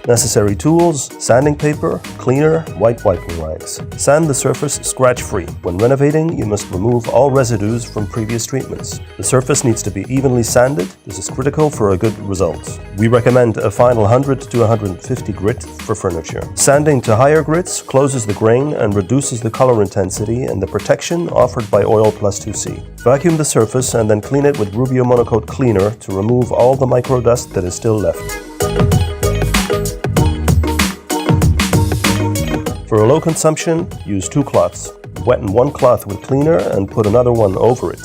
Necessary tools: sanding paper, cleaner, white wiping rags. Sand the surface scratch-free. When renovating, you must remove all residues from previous treatments. The surface needs to be evenly sanded. This is critical for a good result. We recommend a final 100 to 150 grit for furniture. Sanding to higher grits closes the grain and reduces the color intensity and the protection offered by Oil Plus 2C. Vacuum the surface and then clean it with Rubio Monocoat cleaner to remove all the microdust that is still left. For a low consumption, use 2 cloths. Wetten one cloth with cleaner and put another one over it.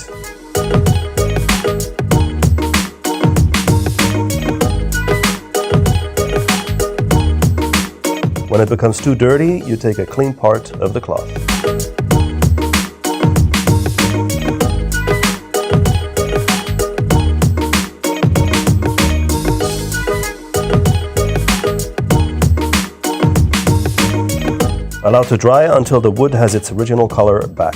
When it becomes too dirty, you take a clean part of the cloth. Allow to dry until the wood has its original color back.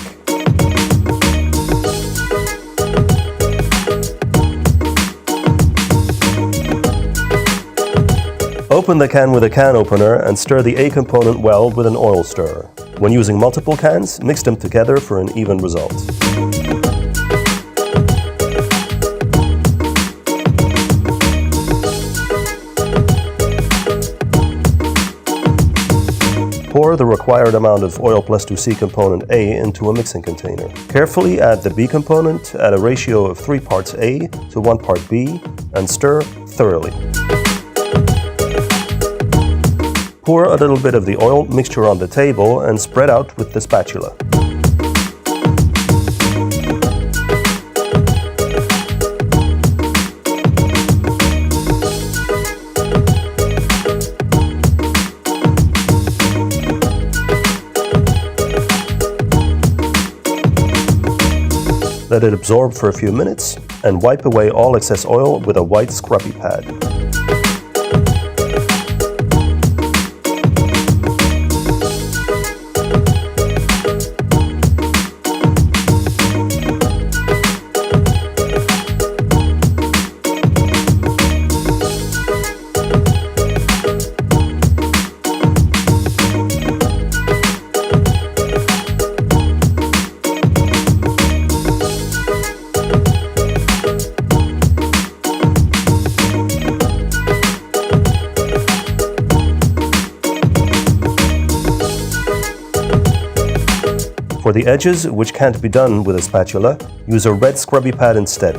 Open the can with a can opener and stir the A component well with an oil stirrer. When using multiple cans, mix them together for an even result. Pour the required amount of Oil Plus 2C component A into a mixing container. Carefully add the B component at a ratio of 3 parts A to 1 part B and stir thoroughly. Pour a little bit of the oil mixture on the table and spread out with the spatula. Let it absorb for a few minutes and wipe away all excess oil with a white scrubby pad. For the edges, which can't be done with a spatula, use a red scrubby pad instead.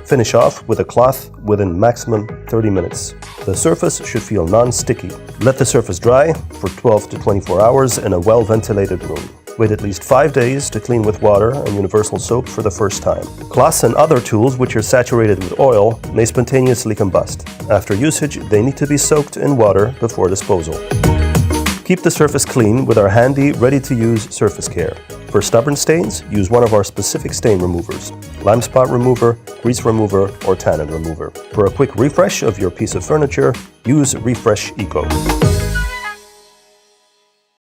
Finish off with a cloth within maximum 30 minutes. The surface should feel non-sticky. Let the surface dry for 12 to 24 hours in a well-ventilated room. Wait at least 5 days to clean with water and universal soap for the first time. Cloths and other tools which are saturated with oil may spontaneously combust. After usage, they need to be soaked in water before disposal. Keep the surface clean with our handy, ready-to-use surface care. For stubborn stains, use one of our specific stain removers: lime spot remover, grease remover, or tannin remover. For a quick refresh of your piece of furniture, use Refresh Eco.